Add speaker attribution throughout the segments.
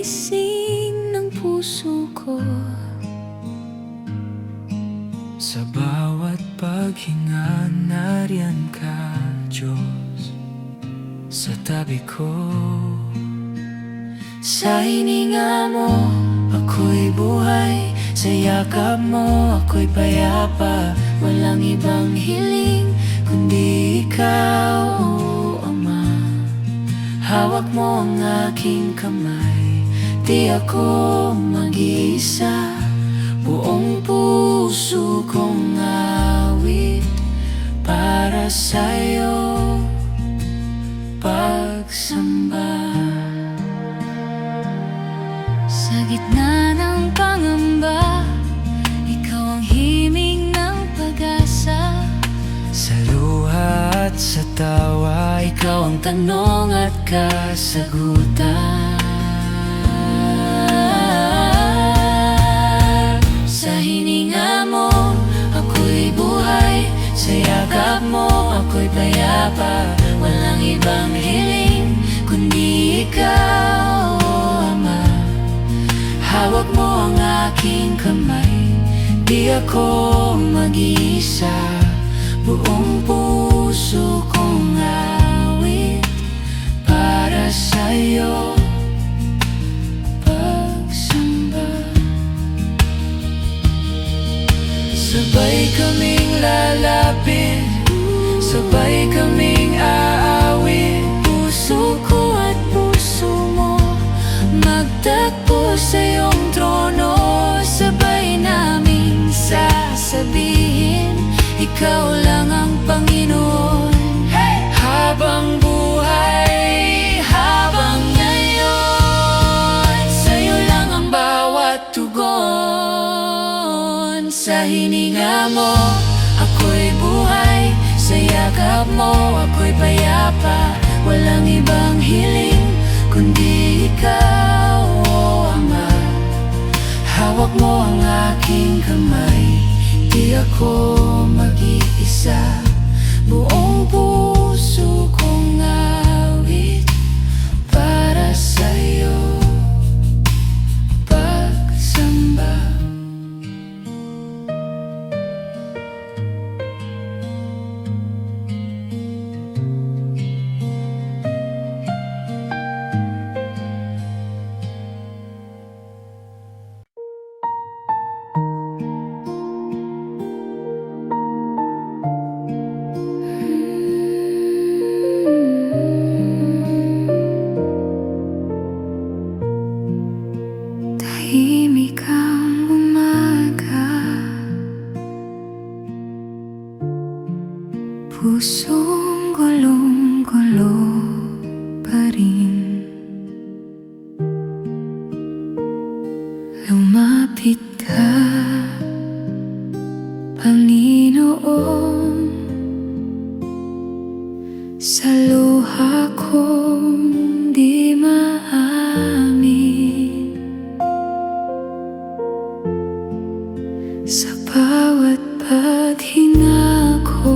Speaker 1: gising ng puso ko.
Speaker 2: Sa bawat paghinga, nariyan ka, Diyos, sa tabi ko. Sa hininga mo, ako'y buhay. Sa yakap mo, ako'y payapa. Walang ibang hiling, kundi ikaw, oh Ama. Hawak mo ang aking kamay, di ako mag-iisa. Buong puso kong awit para sa'yo pagsamba.
Speaker 1: Sa gitna ng pangamba, ikaw ang himig ng pag-asa.
Speaker 2: Sa luha at sa tawa, ikaw ang tanong at kasagutan. Sa hininga mo, ako'y buhay. Sa yakap mo, ako'y payapa. Walang ibang hiling, kundi ikaw, oh Ama. Hawak mo ang aking kamay, di ako mag-iisa. Buong puso kong awit para sa'yo pagsamba. Sabay kaming lalapit, sabay kaming aawit.
Speaker 1: Puso ko at puso mo magtagpo sa iyong trono. Sabay naming sasabihin, ikaw lang ang Panginoon.
Speaker 2: Habang buhay, habang ngayon,
Speaker 1: Sa'yo lang ang bawat tugon.
Speaker 2: sa hininga mo, ako'y buhay. Sa yakap mo, ako'y payapa. Walang ibang hiling, kundi ikaw, oh Ama. Hawak mo ang aking kamay, di ako mag-iisa. Buong puso kong awit para sa'yo pagsamba.
Speaker 1: Tahimik ang umaga, pusong gulong-gulo pa rin. Lumapit ka, Panginoon, sa luha kong di maamin. Sa bawat paghinga ko,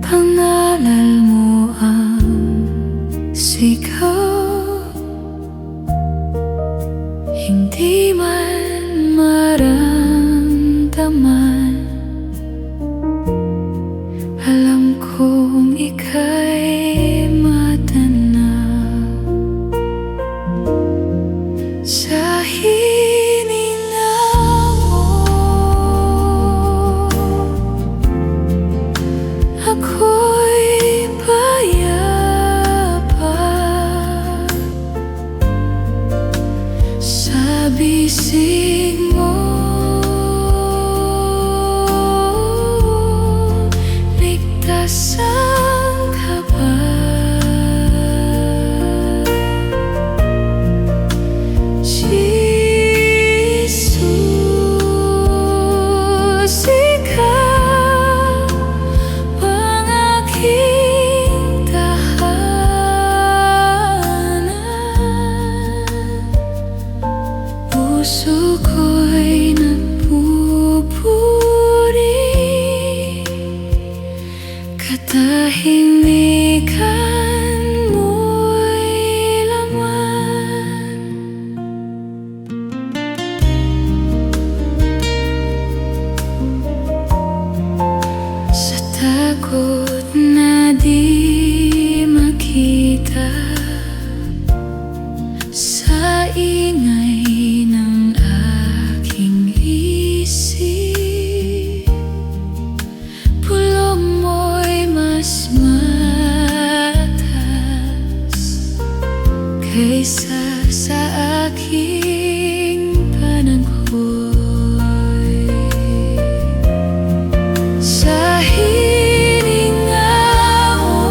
Speaker 1: pangalan mo ang sigaw. Hindi man maramdaman, alam kong ika'y matanaw. Sa hininga mo, ako'y payapa. Sa bisig mo, ligtas ang kaba. Jesus, ikaw ang aking tahanan. Puso ko'y nagpupuri, katahimikan mo Takot na di makita sa ingay ng aking isip. Pulong mo'y mas mataas kaysa sa aking panangkoy. Sa hininga mo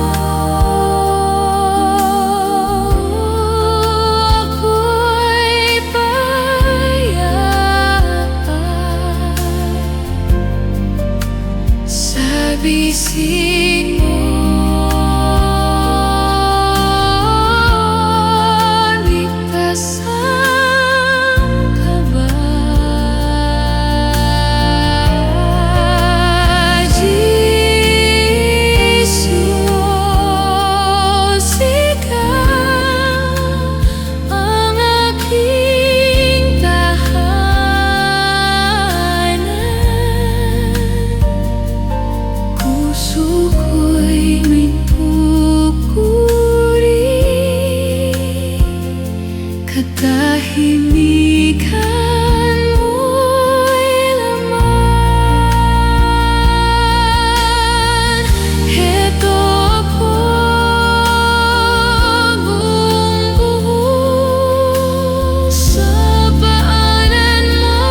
Speaker 1: ako'y payapa, sa bisig mo ligtas ang kaba. Jesus, ikaw ang aking tahanan. Puso ko'y may pupuri, katahimikan mo'y laman. Heto ako, buong buo sa paanan mo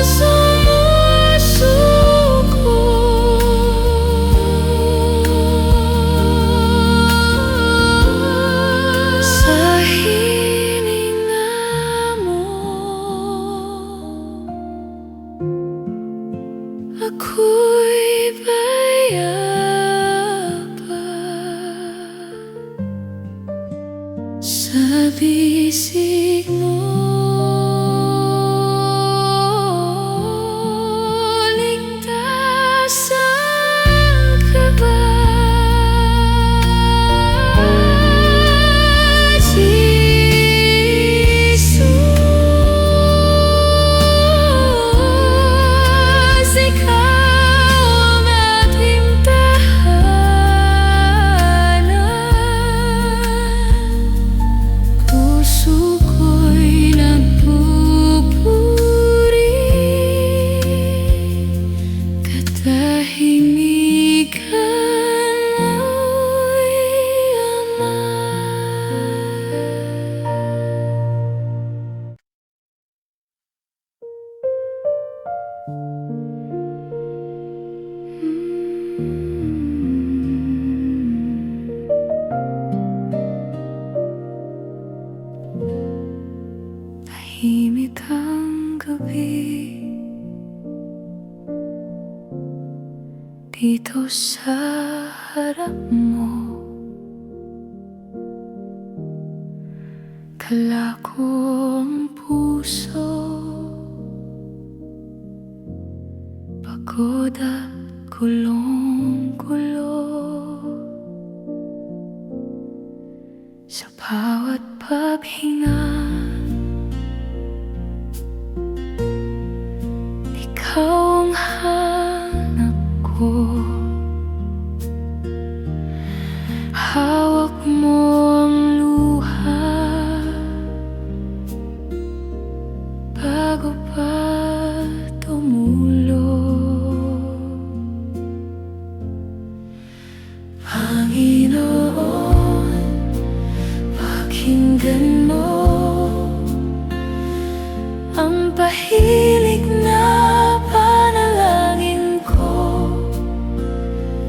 Speaker 1: sumusuko. Sa hininga mo ako'y payapa, sa bisig mo ligtas ang kaba. Jesus, ikaw ang ating tahanan. Puso ko'y nagpupuri, katahimikan mo'y tahimik ang gabi dito sa harap mo. Kalako ang puso, pagod at kulong-kulo. Sa bawat paghinga, ikaw ang hanap ko. Hawak mo ang luha bago pa tumulog. Panginoon, pakinggan mo ang pahilig na panalangin ko.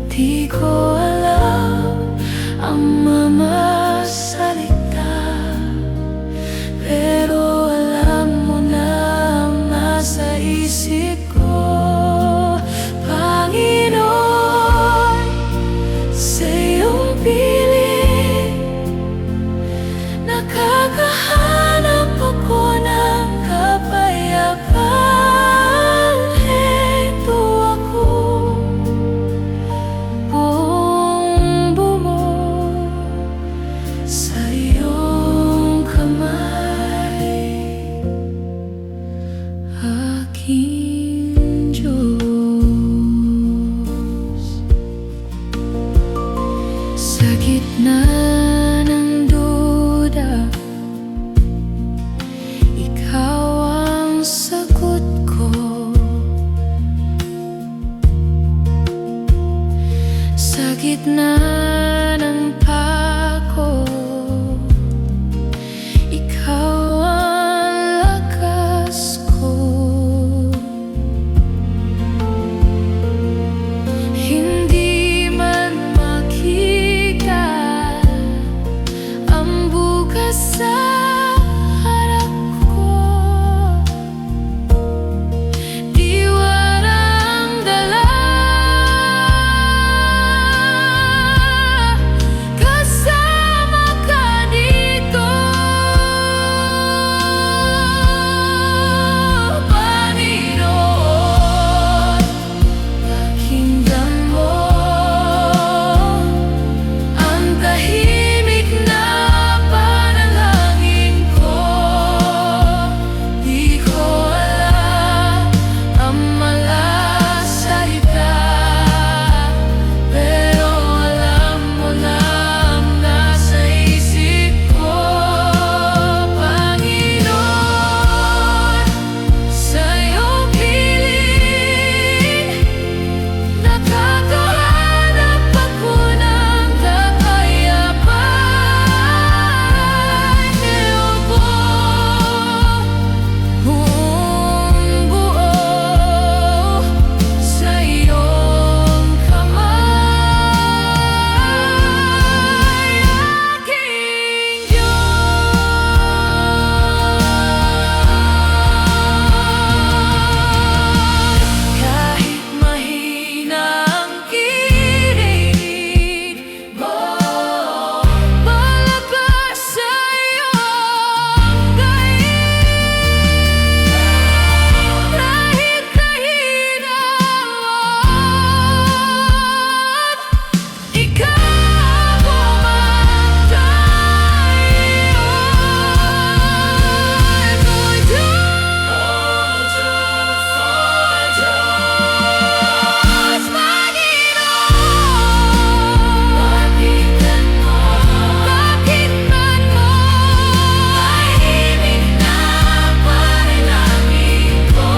Speaker 1: Di ko alam ang mamasalita, pero alam mo na ang nasa isip ko. Panginoon, sa iyong piling Sa gitna ng duda, ikaw ang sagot ko. Sa gitna ng pako, ikaw ang lakas ko. Hindi man makita ang bukas sa harap ko, diwa ang dala. Kasama ka dito, Panginoon. Pakinggan mo ang tahimik na panalangin ko. Di ko alam ang malasalita, pero alam mo na ang nasa isip ko. Panginoon, sa'yo piling nakakahanap ako ng kapayapaan. Eobo, buong buo sa iyong kamay, aking Diyos. Kahit mahina ang kinig mo, palabas sa iyong daig. Kahit mahina at ikaw bumatay, for Diyos, Panginoon. Pakinggan mo, pakinggan mo, tahimik na panalangin ko.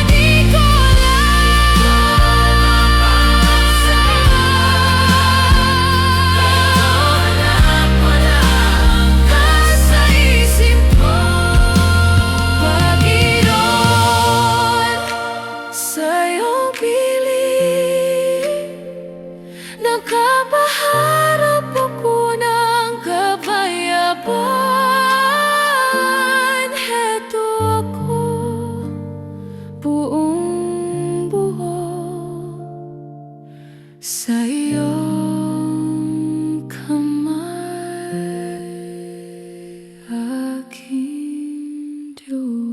Speaker 1: Di ko alam, pero alam mo lang nasa isip ko. Panginoon, sa'yong piling nakapaharap ako ng kapayapaan. Heto ako, buong buo sa iyong kamay, aking Diyos.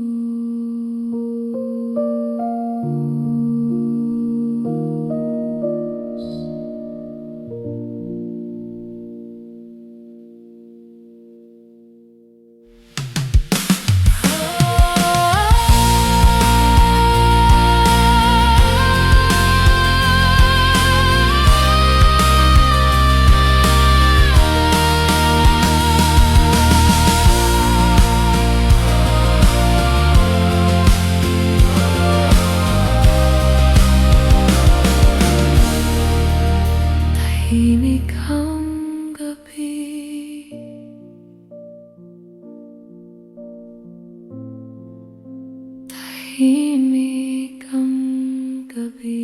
Speaker 1: Tahimik ang gabi, tahimik ang gabi.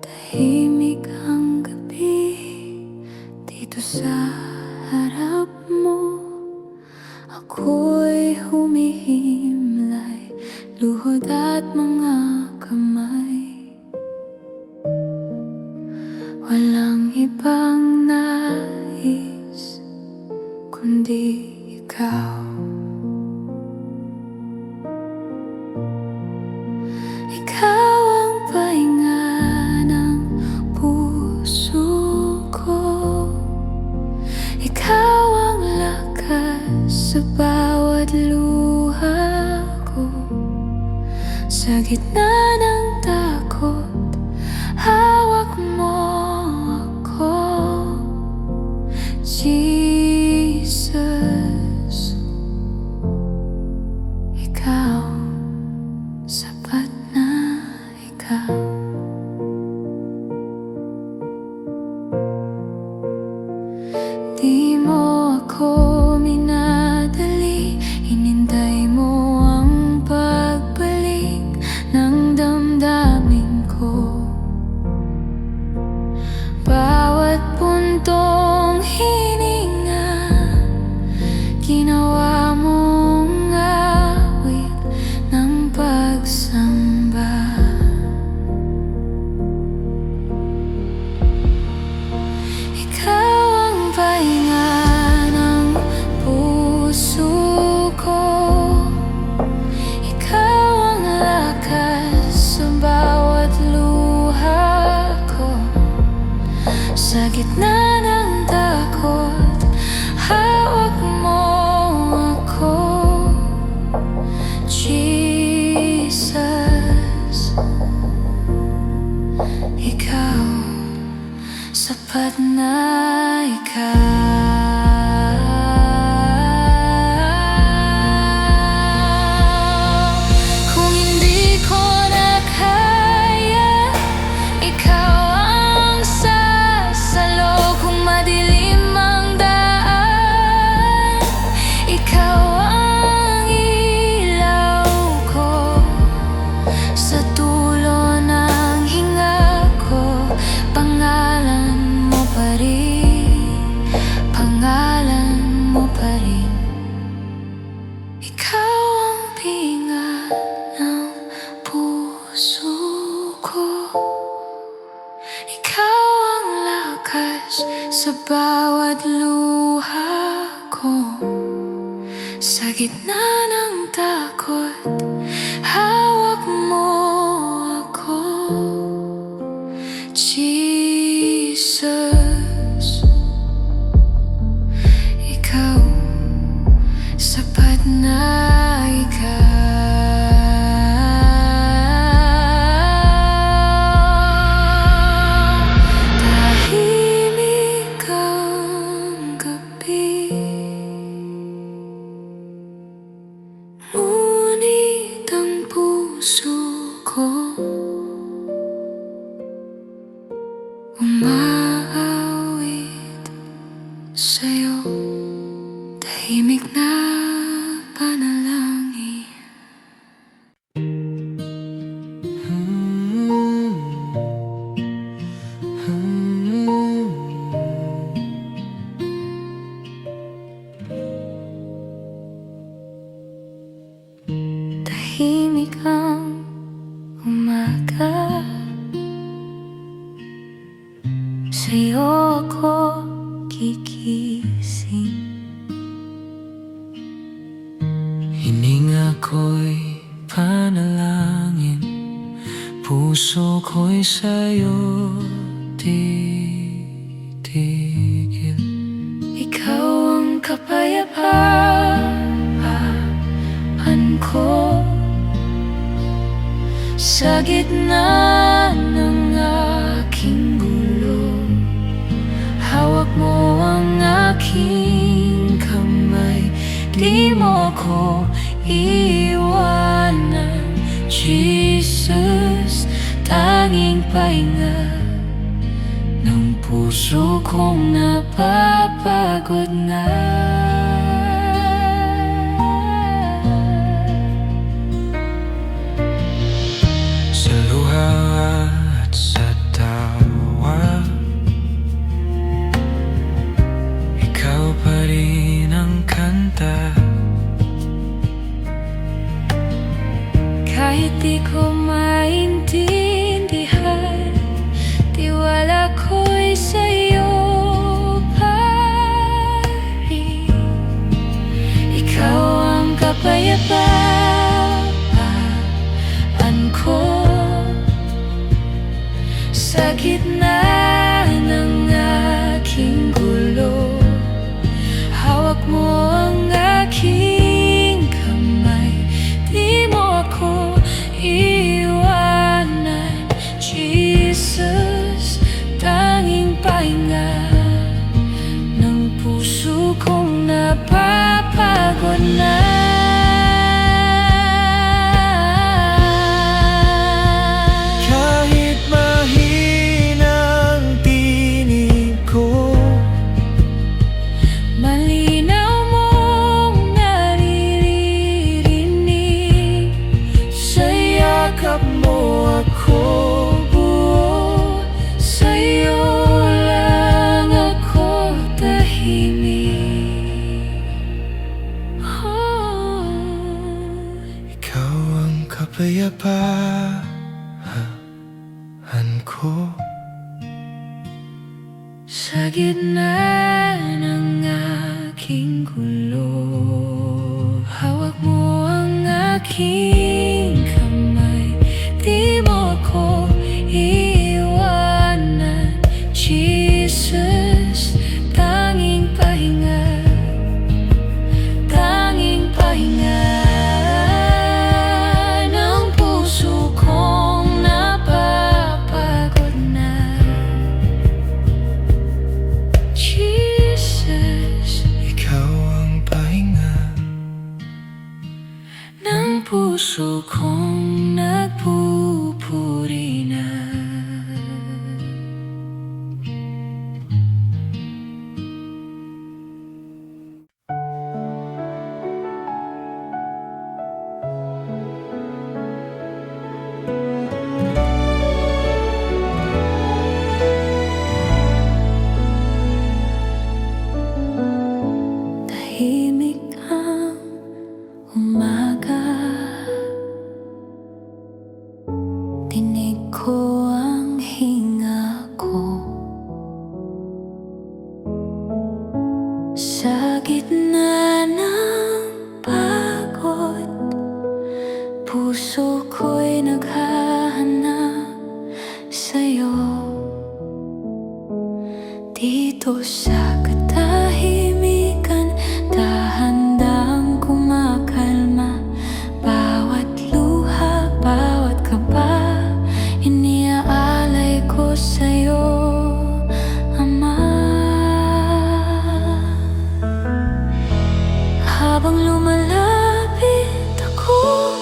Speaker 1: Tahimik ang gabi dito sa harap mo. Ako'y humihimlay, luhod at mga kamay. Walang ibang nais kundi ikaw. Ikaw ang pahinga ng puso ko. Ikaw ang lakas sa bawat luha ko. Sa gitna ng takot, hawak mo ako, Jesus. Ikaw, sapat na ikaw. Di mo ako minadali, hinintay mo ang pagbalik ng damdamin ko. Bawat puntong hininga, ginawa mong awit ng pagsamba. Ikaw ang pahinga ng puso ko. Ikaw ang lakas sa bawat luha ko. Sa gitna ng takot, hawak mo ako, Jesus. Ikaw, sapat na ikaw. Kung hindi ko na kaya, ikaw ang sasalo. Kung madilim ang daan, ikaw ang ilaw ko. Sa dulo ng hinga ko, pangalan mo pa rin, pangalan mo pa rin. Ikaw ang pinga ng puso ko. Ikaw ang lakas sa bawat luha ko. Sa gitna ng takot, hawak mo ako, Jesus. Ikaw, sapat na ikaw. Tahimik ang gabi, ngunit ang puso ko umaawit sa'yo. Tahimik na panalangin. Tahimik ang umaga, sa'yo ako gigising.
Speaker 2: Hininga ko'y panalangin, puso ko'y sa'yo titigil.
Speaker 1: Ikaw ang kapayapaan ko. Sa gitna ng aking gulo, hawak mo ang aking kamay. Di mo ko iwanan, Jesus. Tanging pahinga ng puso kong napapagod na.
Speaker 2: Sa luha at sa tawa, ikaw pa rin ang kanta.
Speaker 1: Kahit di ko maintindihan, tiwala ko'y sa'yo pa rin. kapayapaan ko sa gitna ng aking gulo. Hawak mo ang aking kamay, di mo ako iwanan. Jesus, tanging pahinga ng puso kong napapagod na.
Speaker 2: Kahit mahina ang tinig ko,
Speaker 1: malinaw mong naririnig. Sa yakap mo ako buo, sa'yo lang ako tahimik. Oh.
Speaker 2: ikaw ang kapayapaan ko
Speaker 1: Sa gitna ng aking gulo, hawak mo ang aking kamay, di mo ako iwanan. Jesus, tanging pahinga, tanging pahinga ng puso kong napapagod na. Jesus,
Speaker 2: ikaw ang pahinga
Speaker 1: ng puso kong nagpupuri na. Tahimik ang umaga, dinig ko ang hinga ko. Sa gitna ng pagod, puso ko'y naghahanap sa'yo. Dito sa katahimikan, dahan-dahang kumakalma. Bawat luha, bawat kaba, iniaalay ko sa'yo, Ama. Habang lumalapit ako,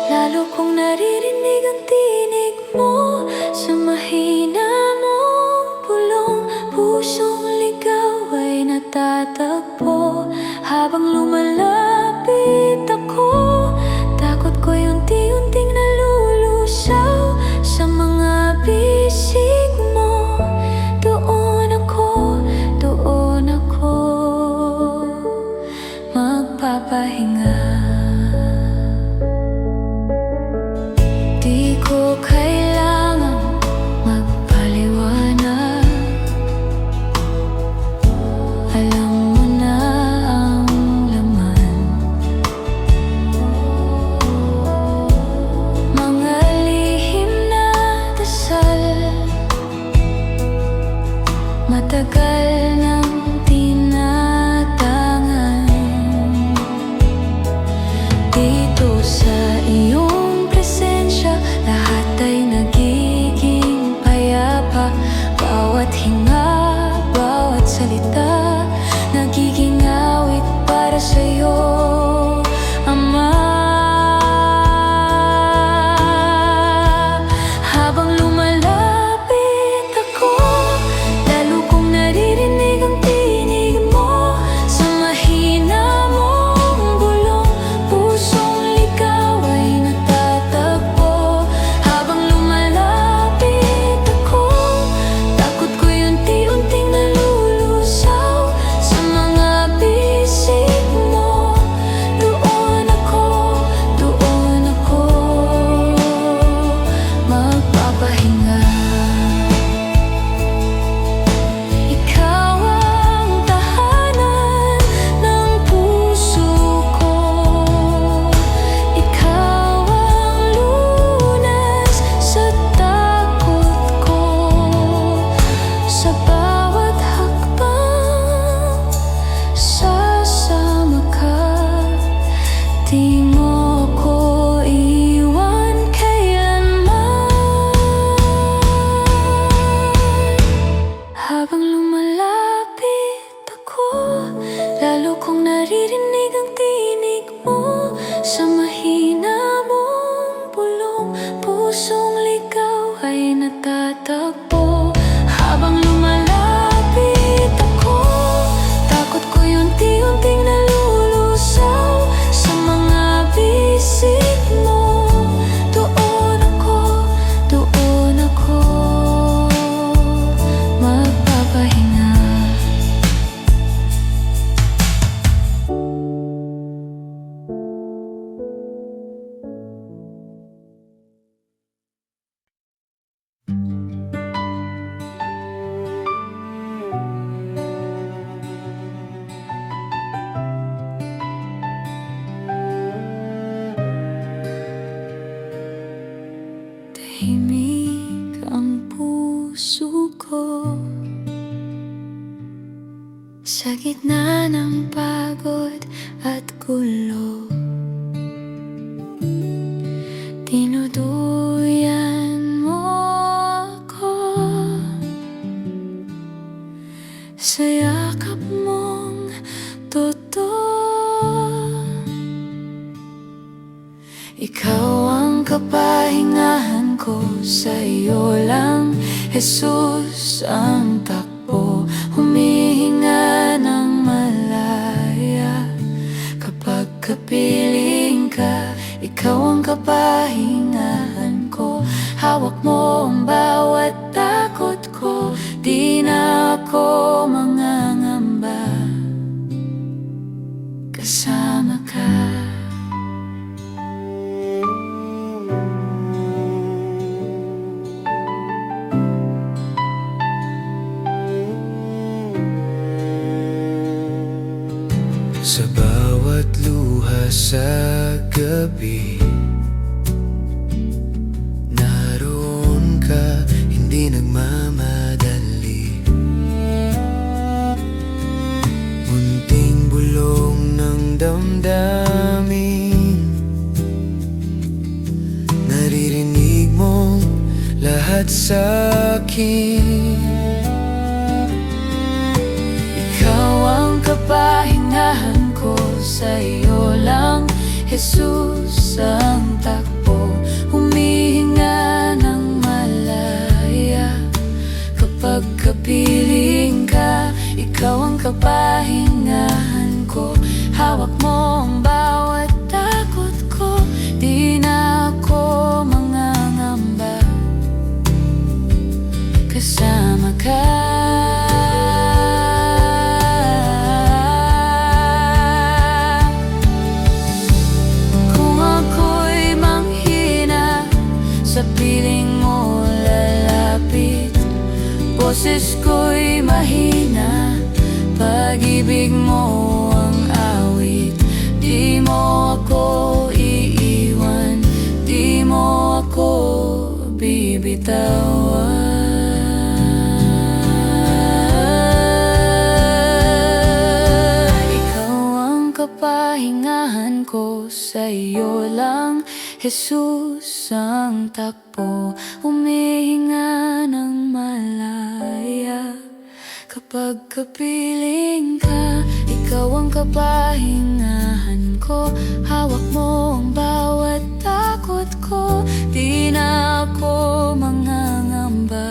Speaker 1: lalo kong naririnig ang tinig mo. Sa mahina mong bulong, pusong ligaw ay natatagpo. Habang lumalapit ako, takot ko'y unti-unting nalulusaw. Sa mga bisig mo, doon ako magpapahinga. Di ko kailangang magpaliwanag, alam mo na ang laman. Mga lihim na dasal, matagal nang tinatangan. Dito sa iyong presensya, lahat ay nagiging payapa. Bawat hinga, bawat salita, nagiging awit para sa'yo, Ama. Habang lumalapit ako, lalo kong naririnig ang tinig mo. Sa mahina mong bulong, pusong ligaw ay natatagpo. Habang lumalapit ako, takot ko'y unti-unting nalulusaw. Sa mga bisig mo, gitna ng pagod at gulo, tinutuyan mo ako sa yakap mong totoo. Ikaw ang kapahingahan ko, sa iyo lang, Jesus ang takbo. Humihinga ng malaya kapag kapiling ka. Ikaw ang kapahingahan ko, hawak mo ang bawat takot ko. Di na ako mangangamba, kasama ka.
Speaker 2: Sa bawat luha sa gabi, naroon ka, hindi nagmamadali. Munting bulong ng damdamin, naririnig mo lahat sa akin.
Speaker 1: Ikaw ang kapahingahan ko, sa iyo lang, Jesus ang takbo. Humihinga ng malaya kapag kapiling ka. Ikaw ang kapahingahan ko, hawak mo ang bawat takot ko. Di na ako mangangamba, kasama ka. Sa piling mo lalapit, boses ko'y mahina. Pag-ibig mo ang awit, di mo ako iiwan, di mo ako bibitawan. Ikaw ang kapahingahan ko, sa iyo lang, Jesus ang takbo. Humihinga ng malaya kapag kapiling ka. Ikaw ang kapahingahan ko, hawak mo ang bawat takot ko. Di na ako mangangamba,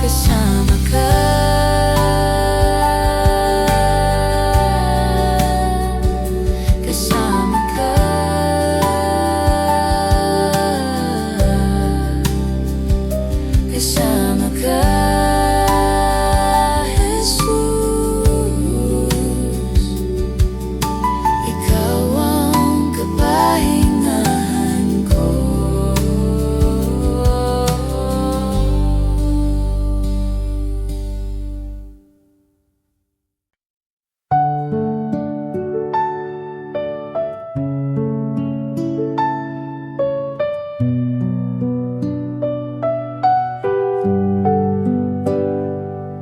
Speaker 1: kasama ka. Kasama ka, Jesus. Ikaw ang kapahingahan ko.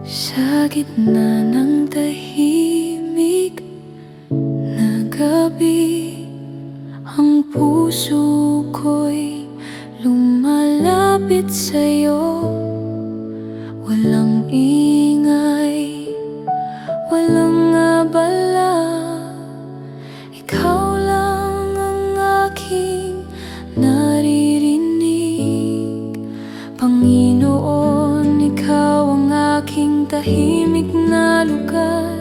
Speaker 1: Sa gitna ng tahimik na gabi, ang puso ko'y lumalapit sa'yo. Walang ingay, walang abala, ikaw lang ang aking naririnig. Panginoon, ikaw ang aking tahimik na lugar.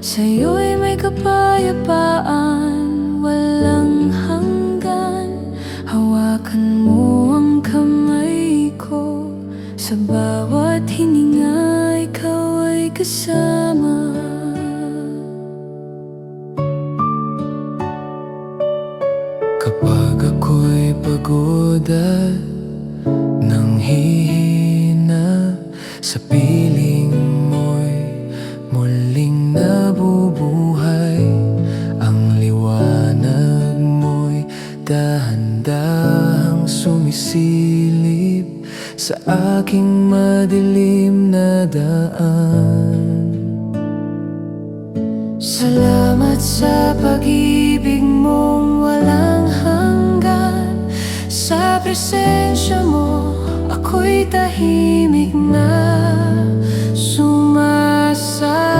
Speaker 1: Sa'yo'y may kapayapaan, walang hanggan. Hawakan mo ang kamay ko, sa bawat hininga ikaw ay kasama.
Speaker 2: Kapag ako'y pagod at nanghihina, sa piling mo'y muling nabubuhay. Ang liwanag mo'y dahan-dahang sumisilip sa sa aking madilim na daan.
Speaker 1: Salamat sa pag-ibig mong walang hanggan. Sa presensya mo, ako'y tahimik na sumasamo.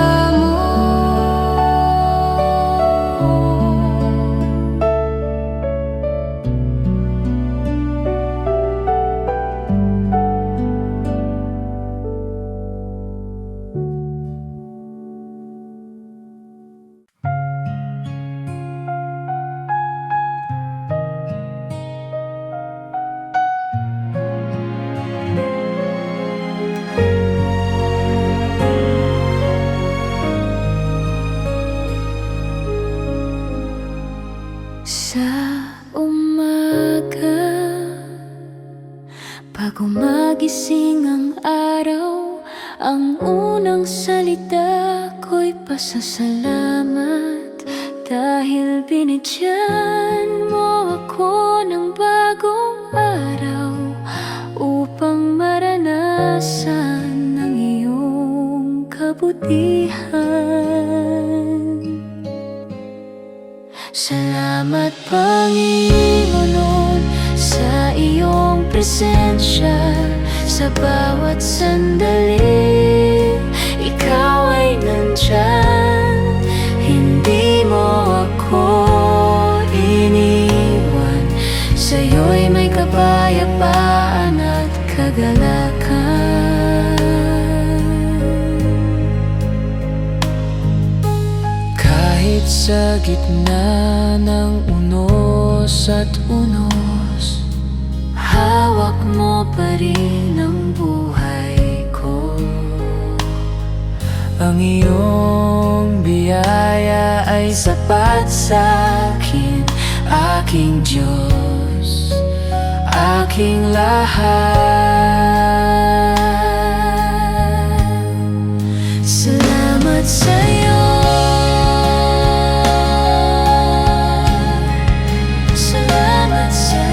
Speaker 1: Sa umaga, bago magising ang araw, ang unang salita ko'y pasasalamat. Dahil binigyan mo ako ng bagong araw upang maranasan ang iyong kabutihan. Salamat Panginoon sa iyong presensya. Sa bawat sandali, ikaw ay nandyan. Hindi mo ako iniwan. Sa'yo'y may kapayapaan at kagalakan.
Speaker 2: Kahit sa gitna ng unos at unos,
Speaker 1: hawak mo pa rin ang buhay ko.
Speaker 2: ang iyong biyaya ay sapat sa akin, aking Diyos, aking lahat.
Speaker 1: Salamat sa'yo. Salamat sa'yo.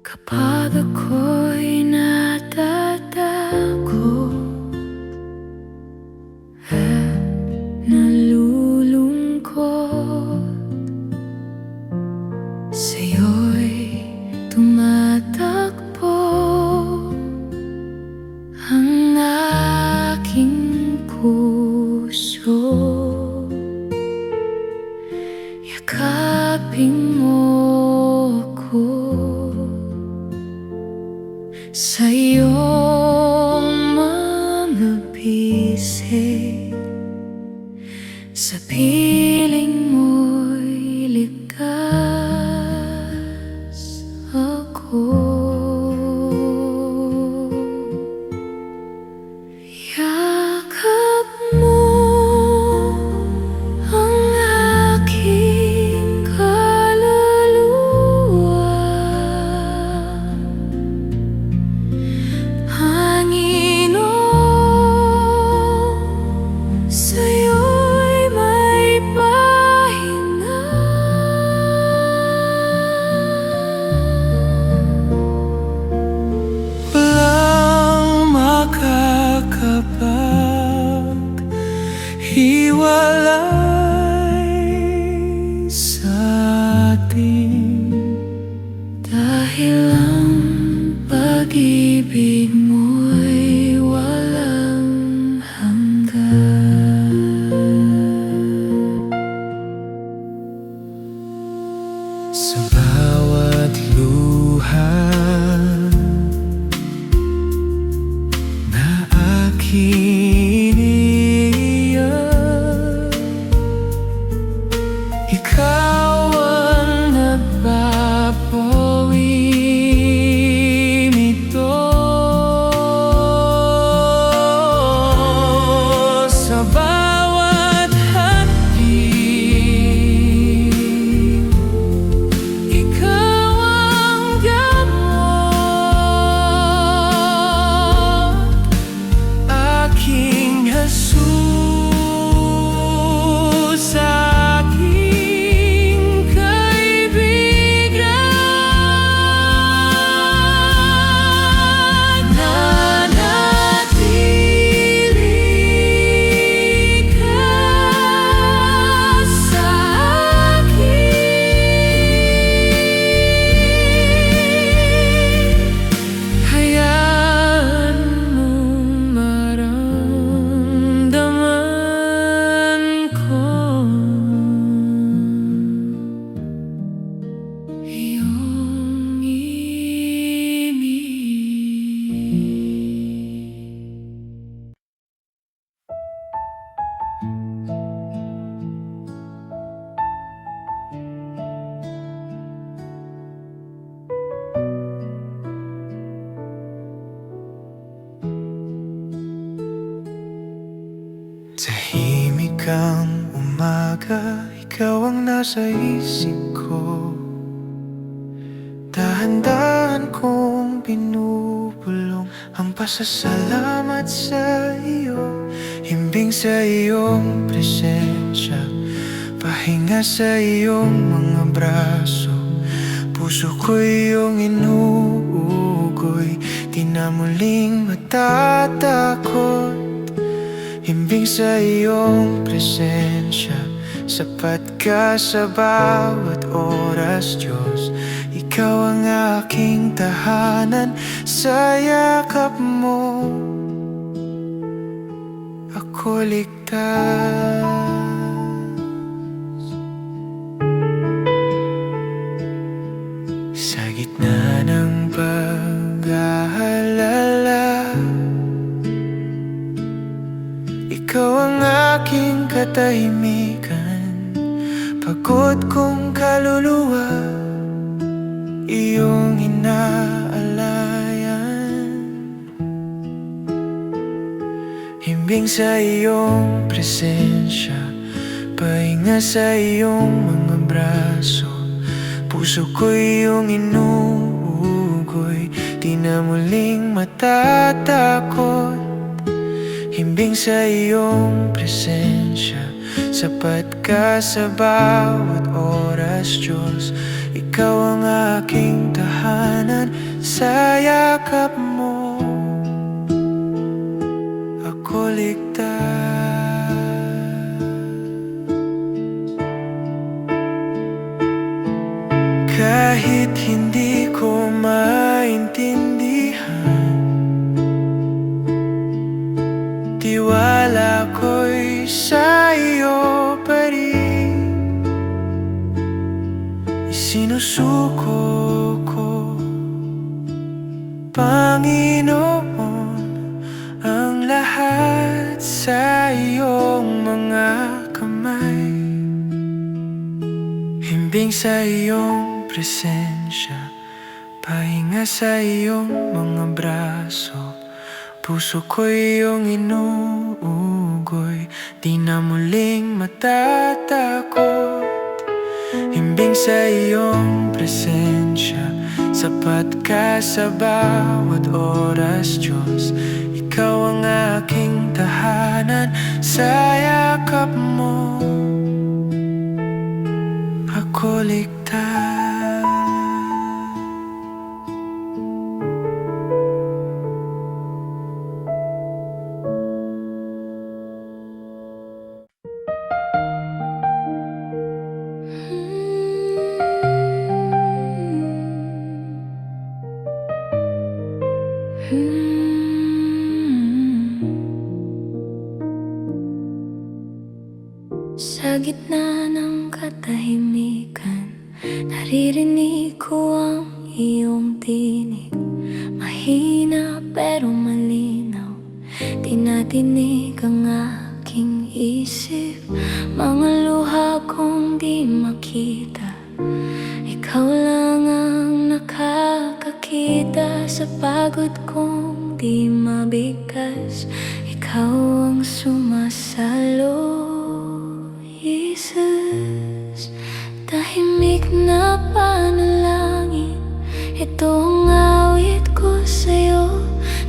Speaker 1: Kapag ako'y natatakot at nalulungkot, sa'yo'y tumatakbo ang aking puso. Yakapin mo ako sa iyong mga bisig, sa piling mo'y ligtas ako. Yakap mo ang aking kaluluwa. Panginoon, sa'yo'y may pahinga.
Speaker 2: walang makakapaghiwalay sa atin.
Speaker 1: Dahil ang pag-ibig mo'y walang hanggan.
Speaker 2: aking iniiyak. Ikaw ang nagpapawi nito. Sa bawat hapdi, ikaw ang gamot, aking Jesus, aking kaibigan. Nanatili ka sa akin. Hayaan mong maramdaman ko iyong ibig. Tahimik ang umaga, ikaw ang nasa isip ko. Dahan-dahan kong binubulong ang pasasalamat sa iyo. Himbing sa iyong presensya, pahinga sa iyong mga braso. Puso ko iyong inuugoy, di na muling matatakot. Himbing sa iyong presensya, sapat ka sa bawat oras, Diyos. Ikaw ang aking tahanan, sa yakap mo ako ligtas. Sa gitna ng pag-aalala, ikaw ang aking katahimikan. Pagod kong kaluluwa, iyong inaalayan. Himbing sa iyong presensya, pahinga sa iyong mga braso. Puso ko iyong inuugoy, di na muling matatakot. Himbing sa iyong presensya, sapat ka sa bawat oras, Diyos. Ikaw ang aking tahanan, sa yakap mo ako ligtas. Kahit hindi ko maintindihan, tiwala ko'y sa iyo pa rin. Isinusuko ko, Panginoon, ang lahat sa iyong mga kamay. Himbing sa iyong presensya, pahinga sa iyong mga braso. Puso ko iyong inuugoy, di na muling matatakot. Himbing sa iyong presensya, sapat ka sa bawat oras, Diyos. Ikaw ang aking tahanan, sa yakap mo ako ligtas.
Speaker 1: Sa gitna ng katahimikan, naririnig ko ang iyong tinig. Mahina pero malinaw, di na na tinig ang aking isip, mga luha kong di makita. Ikaw lang ang nakakakita sa pagod kong di mabigkas. Ikaw ang sumasalo, Jesus. Tahimik na panalangin, ito ang awit ko sa'yo.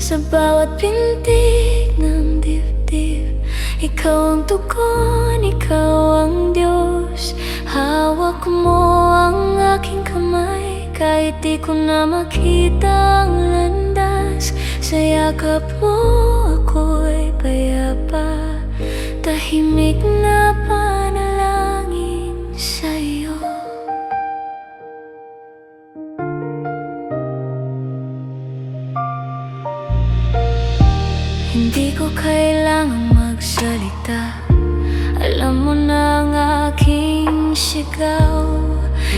Speaker 1: Sa bawat pintig ng dibdib, ikaw ang tugon, ikaw ang Diyos. Hawak mo ang aking kamay, kahit di ko na makita ang landas. Sa yakap mo ako'y payapa, tahimik na panalangin sa'yo. Hindi ko kailangang magsalita, alam mo na ang aking sigaw.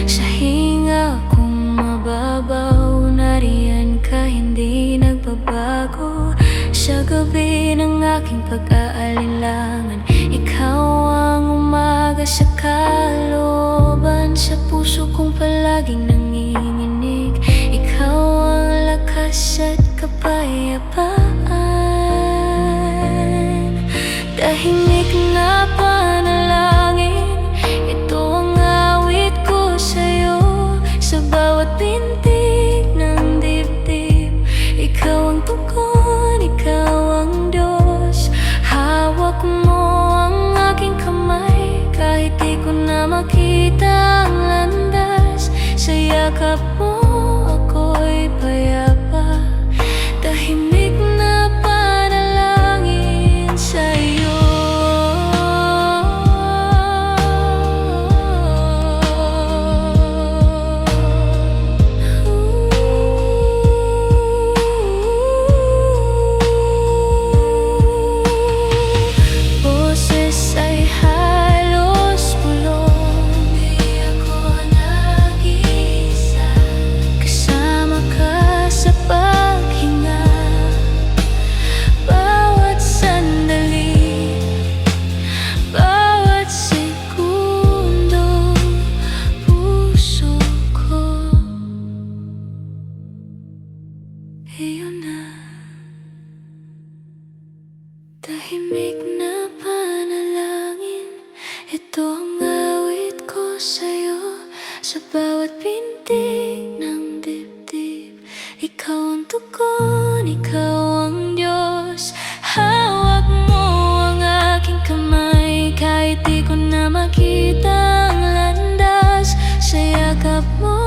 Speaker 1: Sa hinga kong mababaw, nariyan ka, hindi nagbabago. Sa gabi ng aking pag-aalinlangan, ikaw ang umaga sa kalooban. Sa puso kong palaging nanginginig, ikaw ang lakas at kapayapaan. Tahimik na panalangin, ito ang awit ko sa'yo. Sa bawat pintig ng dibdib, ikaw ang tugon, ikaw ang Diyos. Hawak mo ang aking kamay, kahit di ko na makita ang landas. Sa yakap mo ako'y payapa, tahimik na panalangin sa'yo. Boses ay halos bulong, di ako nag-iisa. Kasama ka sa paghinga, bawat sandali, bawat segundo. Puso ko, iyon na. Tahimik na panalangin, ito ang awit ko sa'yo. Sa bawat pintig ng dibdib, ikaw ang tugon, ikaw ang Diyos. Hawak mo ang aking kamay, kahit di ko na makita ang landas. Sa yakap mo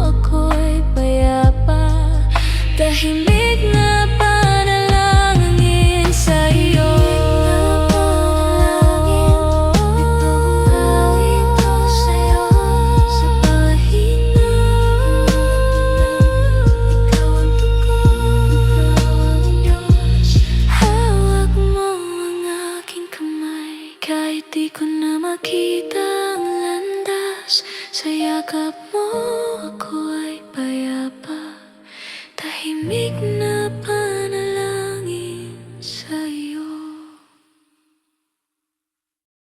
Speaker 1: ako'y payapa, tahimik na panalangin sa'yo. Kahit di ko na makita ang landas, sa yakap mo ako